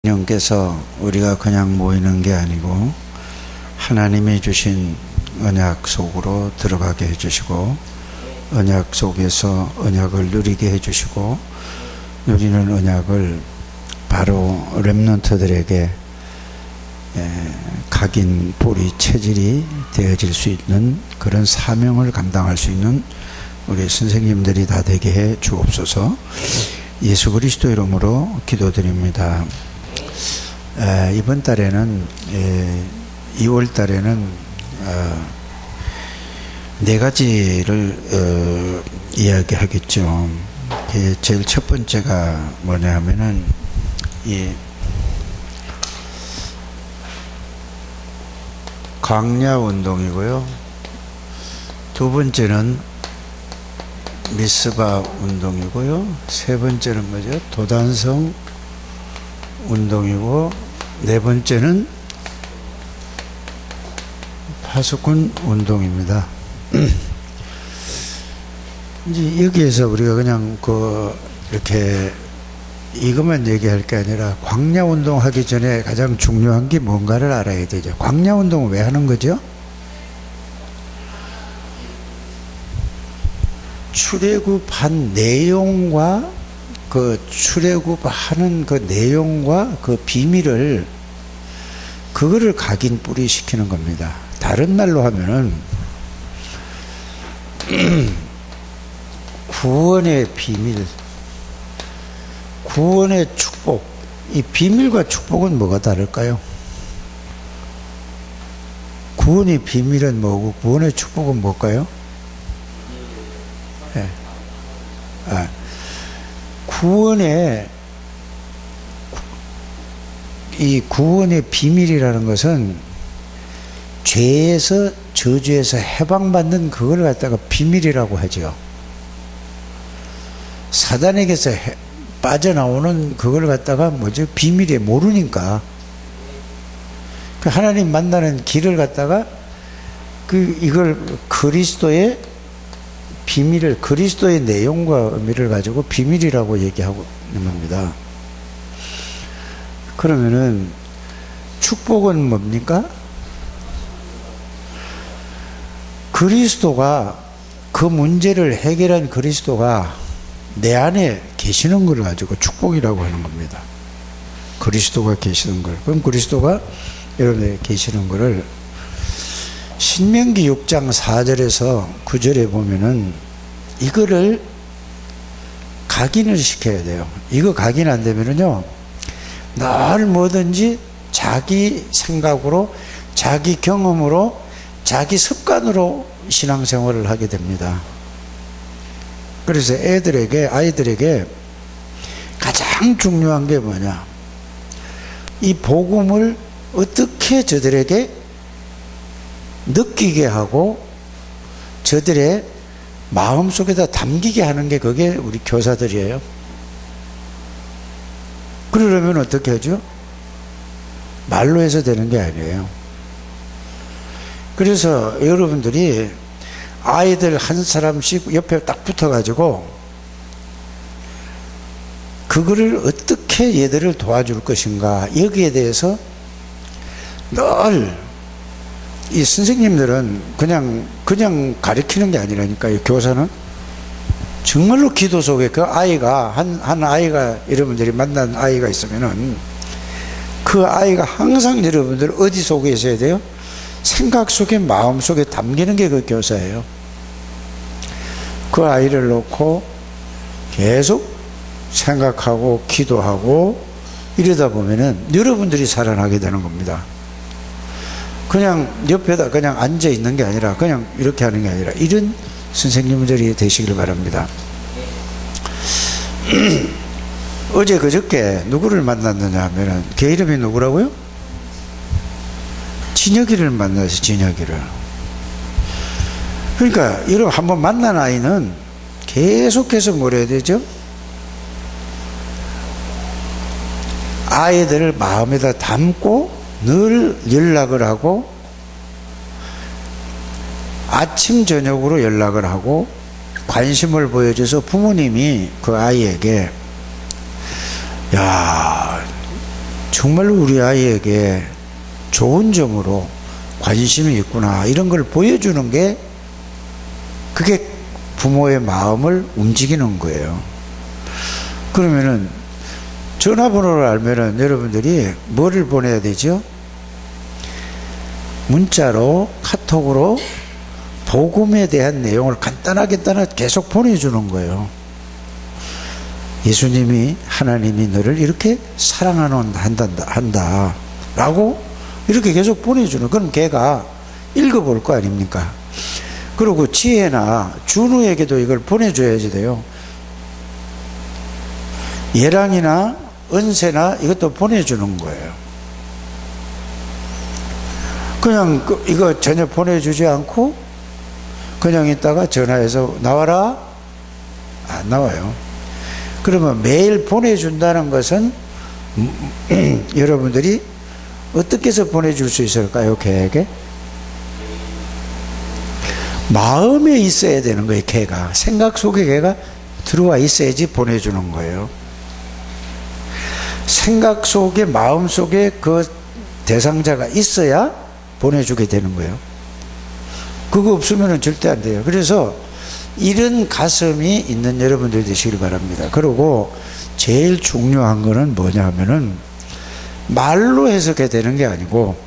성령께서 우리가 그냥 모이는 게 아니고 하나님이 주신 언약 속으로 들어가게 해주시고 언약 속에서 언약을 누리게 해주시고 누리는 언약을 바로 렘넌트들에게 각인 뿌리 체질이 되어질 수 있는 그런 사명을 감당할 수 있는 우리 선생님들이 다 되게 해 주옵소서. 예수 그리스도 이름으로 기도드립니다. 이번 달에는 2월 달에는 네 가지를 이야기하겠죠. 제일 첫 번째가 뭐냐 하면은 이 광야 운동이고요. 두 번째는 미스바 운동이고요. 세 번째는 뭐죠? 도단성 운동이고, 네 번째는 파수꾼 운동입니다. 이제 여기에서 우리가 그냥 이렇게 이것만 얘기할 게 아니라 광야 운동 하기 전에 가장 중요한 게 뭔가를 알아야 되죠. 광야 운동은 왜 하는 거죠? 출애굽한 내용과 출애굽하는 그 내용과 그 비밀을 그거를 각인 뿌리 시키는 겁니다. 다른 말로 하면은 구원의 비밀, 구원의 축복. 이 비밀과 축복은 뭐가 다를까요? 구원의 비밀은 뭐고 구원의 축복은 뭘까요? 네. 구원의 비밀이라는 것은 죄에서 저주에서 해방받는 그걸 갖다가 비밀이라고 하죠. 사단에게서 빠져나오는 그걸 갖다가 뭐죠? 비밀에 모르니까. 하나님 만나는 길을 갖다가 이걸 그리스도의 비밀을, 그리스도의 내용과 의미를 가지고 비밀이라고 얘기하고 있는 겁니다. 그러면은 축복은 뭡니까? 그리스도가, 그 문제를 해결한 그리스도가 내 안에 계시는 걸 가지고 축복이라고 하는 겁니다. 그리스도가 계시는 걸. 그럼 그리스도가 여러분에 계시는 거를 신명기 6장 4절에서 9절에 보면은 이거를 각인을 시켜야 돼요. 이거 각인 안 되면은요, 늘 뭐든지 자기 생각으로, 자기 경험으로, 자기 습관으로 신앙생활을 하게 됩니다. 그래서 아이들에게 가장 중요한 게 뭐냐? 이 복음을 어떻게 저들에게 느끼게 하고 저들의 마음속에다 담기게 하는 게 그게 우리 교사들이에요. 그러려면 어떻게 하죠? 말로 해서 되는 게 아니에요. 그래서 여러분들이 아이들 한 사람씩 옆에 딱 붙어가지고 그거를 어떻게 얘들을 도와줄 것인가, 여기에 대해서 늘 이 선생님들은 그냥 가르치는 게 아니라니까요. 교사는 정말로 기도 속에 그 아이가 한 아이가, 여러분들이 만난 아이가 있으면은 그 아이가 항상 여러분들 어디 속에 있어야 돼요? 생각 속에, 마음 속에 담기는 게 그 교사예요. 그 아이를 놓고 계속 생각하고 기도하고 이러다 보면은 여러분들이 살아나게 되는 겁니다. 그냥 옆에다 그냥 앉아 있는 게 아니라, 그냥 이렇게 하는 게 아니라, 이런 선생님들이 되시길 바랍니다. 어제 그저께 누구를 만났느냐 하면은, 걔 이름이 누구라고요? 진혁이를 만나서, 진혁이를. 그러니까 여러분 한번 만난 아이는 계속해서 뭘 해야 되죠? 아이들을 마음에다 담고 늘 연락을 하고, 아침 저녁으로 연락을 하고 관심을 보여줘서 부모님이 그 아이에게, 야, 정말로 우리 아이에게 좋은 점으로 관심이 있구나 이런 걸 보여주는 게 그게 부모의 마음을 움직이는 거예요. 그러면은 전화번호를 알면은 여러분들이 뭐를 보내야 되죠? 문자로 카톡으로 복음에 대한 내용을 간단하게 계속 보내주는 거예요. 예수님이 하나님이 너를 이렇게 한다 라고 이렇게 계속 보내주는. 그럼 걔가 읽어볼 거 아닙니까? 그리고 지혜나 준우에게도 이걸 보내줘야지 돼요. 예랑이나 은세나 이것도 보내주는 거예요. 그냥 이거 전혀 보내주지 않고 그냥 있다가 전화해서 나와라? 안 나와요. 그러면 매일 보내준다는 것은 여러분들이 어떻게 해서 보내줄 수 있을까요? 걔에게 마음에 있어야 되는 거예요. 걔가 생각 속에 걔가 들어와 있어야지 보내주는 거예요. 생각 속에 마음 속에 그 대상자가 있어야 보내주게 되는 거예요. 그거 없으면 절대 안 돼요. 그래서 이런 가슴이 있는 여러분들 되시길 바랍니다. 그리고 제일 중요한 거는 뭐냐 하면은 말로 해석해야 되는 게 아니고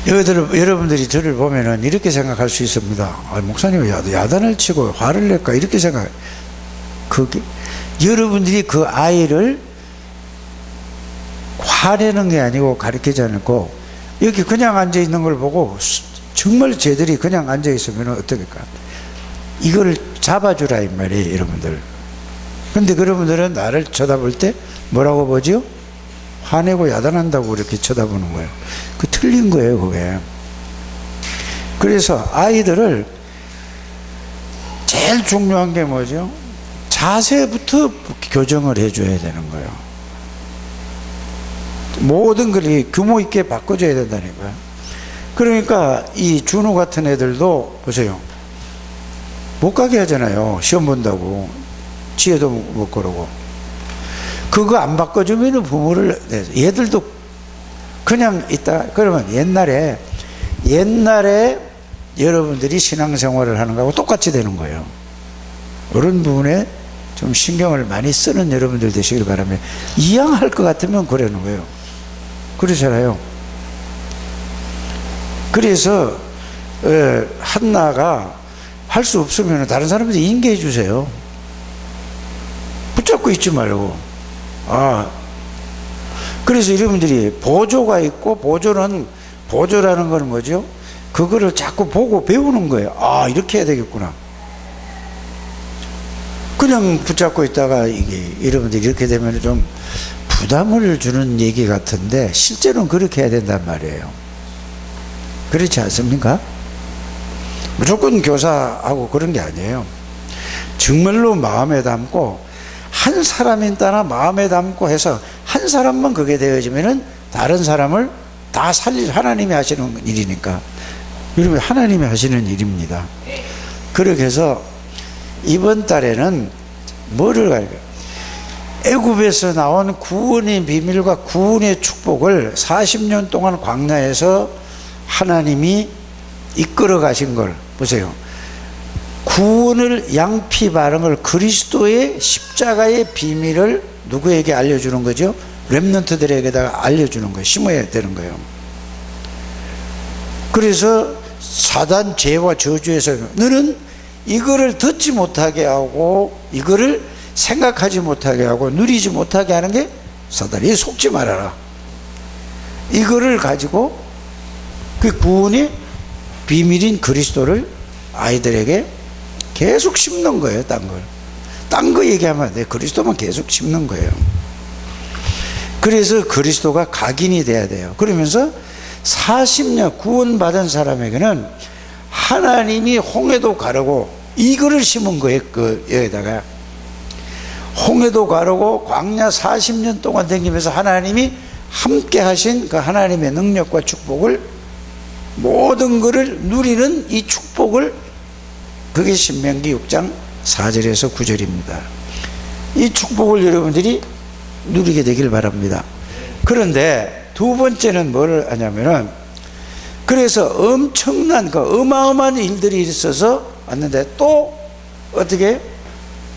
여러분들이 저를 보면은 이렇게 생각할 수 있습니다. 목사님 야단을 치고 화를 낼까 이렇게 생각. 그게 여러분들이 그 아이를 화내는 게 아니고 가르치지 않고 여기 그냥 앉아 있는 걸 보고 정말 쟤들이 그냥 앉아 있으면 어떡할까? 이걸 잡아주라 이 말이에요, 여러분들. 근데 여러분들은 나를 쳐다볼 때 뭐라고 보죠? 화내고 야단한다고 이렇게 쳐다보는 거예요. 그 틀린 거예요, 그게. 그래서 아이들을 제일 중요한 게 뭐죠? 자세부터 교정을 해줘야 되는 거예요. 모든 걸 규모 있게 바꿔줘야 된다니까요. 그러니까 이 준호 같은 애들도 보세요. 못 가게 하잖아요. 시험 본다고. 지혜도 못 그러고. 그거 안 바꿔주면 부모를, 얘들도 그냥 있다. 그러면 옛날에 여러분들이 신앙생활을 하는 거하고 똑같이 되는 거예요. 그런 부분에 좀 신경을 많이 쓰는 여러분들 되시길 바랍니다. 이양할 것 같으면 그러는 거예요. 그러잖아요. 그래서 한나가 할 수 없으면 다른 사람한테 인계해 주세요. 붙잡고 있지 말고. 그래서 여러분들이 보조가 있고 보조라는 건 뭐죠? 그거를 자꾸 보고 배우는 거예요. 이렇게 해야 되겠구나. 그냥 붙잡고 있다가 이게 여러분들이 이렇게 되면 좀 부담을 주는 얘기 같은데 실제로는 그렇게 해야 된단 말이에요. 그렇지 않습니까? 무조건 교사하고 그런 게 아니에요. 정말로 마음에 담고 한 사람인 따라 마음에 담고 해서 한 사람만 그게 되어지면은 다른 사람을 다 살릴 하나님이 하시는 일이니까. 여러분 하나님이 하시는 일입니다. 그렇게 해서 이번 달에는 뭐를 갈까요? 애굽에서 나온 구원의 비밀과 구원의 축복을 40년 동안 광야에서 하나님이 이끌어 가신 걸 보세요. 구원을 양피 바른 그리스도의 십자가의 비밀을 누구에게 알려주는 거죠? 렘넌트들에게다가 알려주는 거예요. 심어야 되는 거예요. 그래서 사단 죄와 저주에서 너는 이거를 듣지 못하게 하고 이거를 생각하지 못하게 하고 누리지 못하게 하는 게 사단이. 속지 말아라. 이거를 가지고 그 구원의 비밀인 그리스도를 아이들에게 계속 심는 거예요. 딴 거 얘기하면 안 돼. 그리스도만 계속 심는 거예요. 그래서 그리스도가 각인이 돼야 돼요. 그러면서 40년 구원받은 사람에게는 하나님이 홍해도 가르고 이거를 심은 거예요. 여기다가 홍해도 가르고 광야 40년 동안 다니면서 하나님이 함께 하신 그 하나님의 능력과 축복을 모든 것을 누리는 이 축복을 그게 신명기 6장 4절에서 9절입니다. 이 축복을 여러분들이 누리게 되길 바랍니다. 그런데 두 번째는 뭘 하냐면은, 그래서 엄청난 어마어마한 일들이 있어서 왔는데 또 어떻게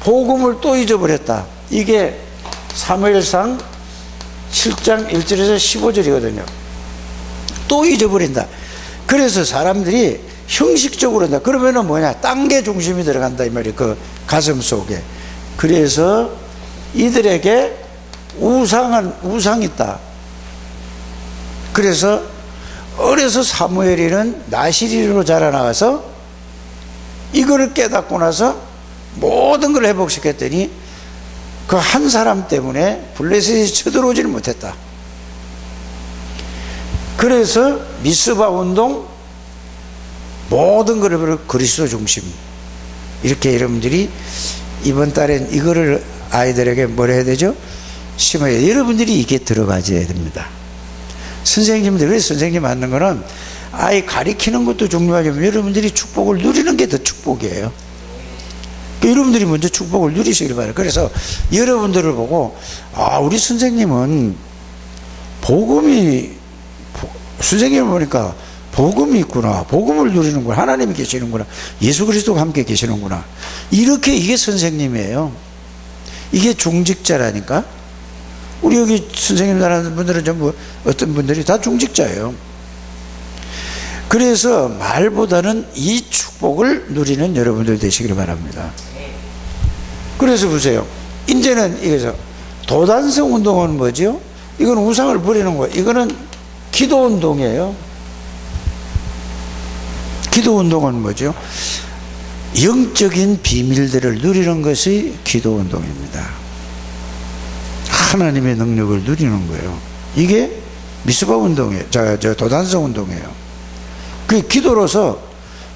복음을 또 잊어버렸다. 이게 사무엘상 7장 1절에서 15절이거든요. 또 잊어버린다. 그래서 사람들이 형식적으로 한다. 그러면은 뭐냐, 딴 게 중심이 들어간다 이 말이에요. 그 가슴 속에. 그래서 이들에게 우상이 있다. 그래서 어려서 사무엘이는 나시리로 자라나가서 이거를 깨닫고 나서 모든 걸 회복시켰더니 그 한 사람 때문에 블레셋이 쳐들어오지를 못했다. 그래서 미스바 운동, 모든 것을 그리스도 중심, 이렇게 여러분들이 이번 달엔 이거를 아이들에게 뭐라 해야 되죠? 심어야 돼요. 여러분들이 이게 들어가줘야 됩니다. 선생님들, 그래서 선생님 하는 거는 아이 가리키는 것도 중요하지만 여러분들이 축복을 누리는 게 더 축복이에요. 여러분들이 먼저 축복을 누리시길 바라요. 그래서 여러분들을 보고, 아, 우리 선생님은 선생님을 보니까 복음이 있구나, 복음을 누리는구나, 하나님이 계시는구나, 예수 그리스도가 함께 계시는구나, 이게 선생님이에요. 이게 중직자라니까. 우리 여기 선생님 하는 분들은 전부 어떤 분들이 다 중직자예요. 그래서 말보다는 이 축복을 누리는 여러분들 되시길 바랍니다. 그래서 보세요. 이제는 이거죠. 도단성 운동은 뭐죠? 이건 우상을 버리는 거예요. 이거는 기도 운동이에요. 기도 운동은 뭐죠? 영적인 비밀들을 누리는 것이 기도 운동입니다. 하나님의 능력을 누리는 거예요. 이게 미스바 운동이에요. 도단성 운동이에요. 그 기도로서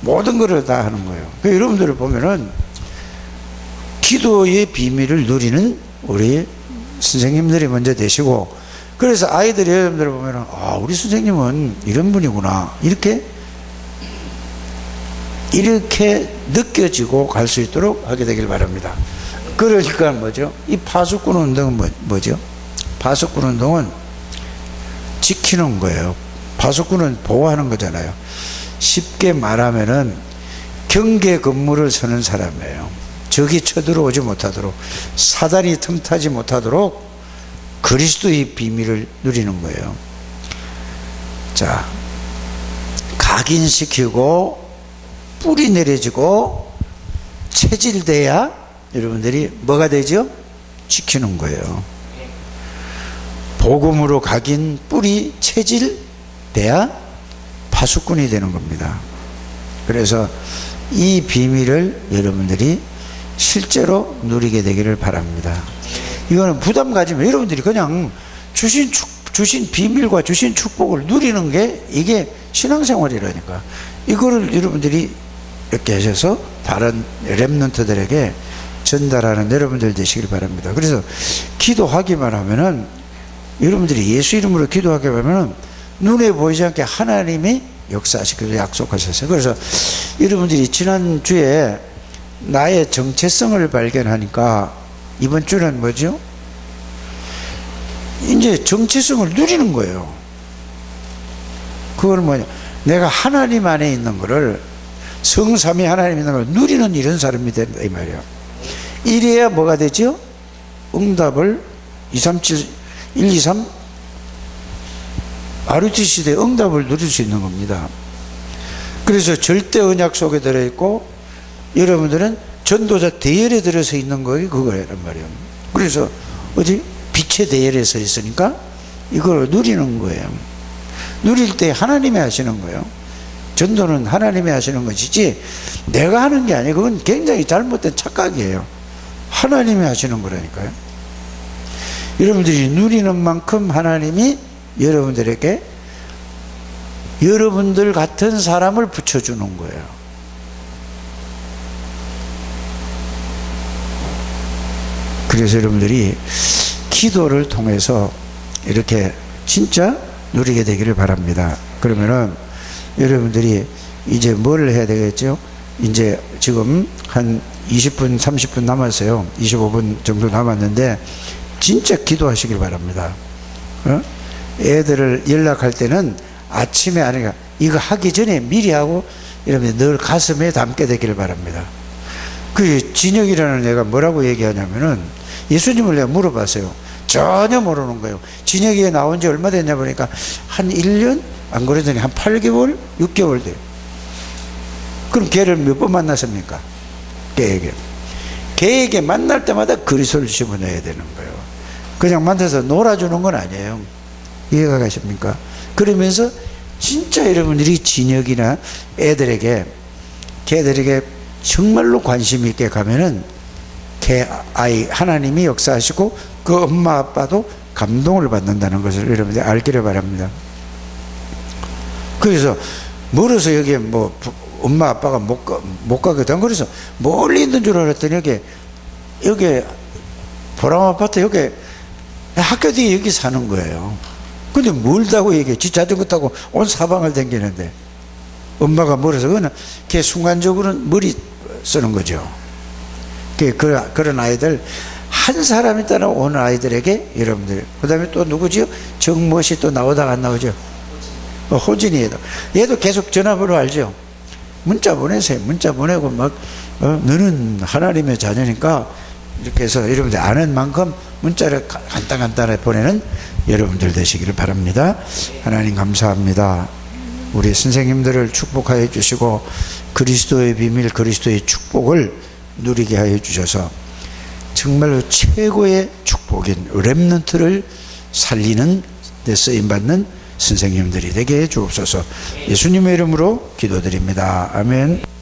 모든 것을 다 하는 거예요. 여러분들을 보면은 기도의 비밀을 누리는 우리 선생님들이 먼저 되시고, 그래서 아이들이 여러분들을 보면은, 아, 우리 선생님은 이런 분이구나, 이렇게 느껴지고 갈 수 있도록 하게 되길 바랍니다. 그러니까 뭐죠? 이 파수꾼 운동은 뭐죠? 파수꾼 운동은 지키는 거예요. 파수꾼은 보호하는 거잖아요. 쉽게 말하면은 경계 건물을 서는 사람이에요. 적이 쳐들어오지 못하도록, 사단이 틈타지 못하도록 그리스도의 비밀을 누리는 거예요. 자, 각인시키고 뿌리 내려지고 체질돼야 여러분들이 뭐가 되죠? 지키는 거예요. 복음으로 각인, 뿌리, 체질돼야 파수꾼이 되는 겁니다. 그래서 이 비밀을 여러분들이 실제로 누리게 되기를 바랍니다. 이거는 부담 가지면 여러분들이 그냥 주신 비밀과 주신 축복을 누리는 게 이게 신앙생활이라니까. 이거를 여러분들이 이렇게 하셔서 다른 렘넌트들에게 전달하는 여러분들 되시길 바랍니다. 그래서 기도하기만 하면은, 여러분들이 예수 이름으로 기도하기만 하면은 눈에 보이지 않게 하나님이 역사하시기로 약속하셨어요. 그래서 여러분들이 지난주에 나의 정체성을 발견하니까 이번 주는 뭐죠? 이제 정체성을 누리는 거예요. 그건 뭐냐? 내가 하나님 안에 있는 거를, 성삼위 하나님 있는 걸 누리는 이런 사람이 된다 이 말이에요. 이래야 뭐가 되죠? 응답을 123 RUT 시대에 응답을 누릴 수 있는 겁니다. 그래서 절대 언약 속에 들어있고, 여러분들은 전도자 대열에 들어서 있는 거예요. 그거란 말이에요. 그래서 빛의 대열에 서 있으니까 이걸 누리는 거예요. 누릴 때 하나님이 하시는 거예요. 전도는 하나님이 하시는 것이지 내가 하는 게 아니에요. 그건 굉장히 잘못된 착각이에요. 하나님이 하시는 거라니까요. 여러분들이 누리는 만큼 하나님이 여러분들에게 여러분들 같은 사람을 붙여주는 거예요. 그래서 여러분들이 기도를 통해서 이렇게 진짜 누리게 되기를 바랍니다. 그러면은 여러분들이 이제 뭘 해야 되겠죠? 이제 지금 한 20분, 30분 남았어요. 25분 정도 남았는데 진짜 기도하시길 바랍니다. 애들을 연락할 때는 아침에 아니라 이거 하기 전에 미리 하고 이러면 늘 가슴에 담게 되기를 바랍니다. 그 진혁이라는 애가 뭐라고 얘기하냐면은 예수님을 내가 물어봤어요. 전혀 모르는 거예요. 진혁이가 나온 지 얼마 됐냐 보니까 한 1년? 안 그러더니 한 8개월? 6개월 돼요. 그럼 걔를 몇 번 만났습니까? 걔에게 만날 때마다 그리스도를 집어넣어야 되는 거예요. 그냥 만나서 놀아주는 건 아니에요. 이해가 가십니까? 그러면서 진짜 여러분들이 진혁이나 애들에게 걔들에게 정말로 관심 있게 가면은 걔 아이 하나님이 역사하시고 그 엄마 아빠도 감동을 받는다는 것을 여러분들이 알기를 바랍니다. 그래서 멀어서 여기에 뭐 엄마 아빠가 못 가거든. 그래서 멀리 있는 줄 알았더니 여기 보람 아파트 여기 학교 뒤에 여기 사는 거예요. 근데 멀다고 얘기해. 지 자전거 타고 온 사방을 댕기는데 엄마가 멀어서 그거는 걔 순간적으로는 머리 쓰는 거죠. 그런 아이들 한 사람이 따라 오는 아이들에게 여러분들 그 다음에 또 누구지요? 정모씨 또 나오다가 안 나오죠? 호진이 얘도 계속 전화번호 알죠? 문자 보내세요. 문자 보내고 막 너는 하나님의 자녀니까 이렇게 해서 여러분들 아는 만큼 문자를 간단하게 보내는 여러분들 되시기를 바랍니다. 하나님 감사합니다. 우리 선생님들을 축복하여 주시고 그리스도의 비밀 그리스도의 축복을 누리게 하여 주셔서 정말로 최고의 축복인 렘넌트를 살리는 데 쓰임받는 선생님들이 되게 해 주옵소서. 예수님의 이름으로 기도드립니다. 아멘.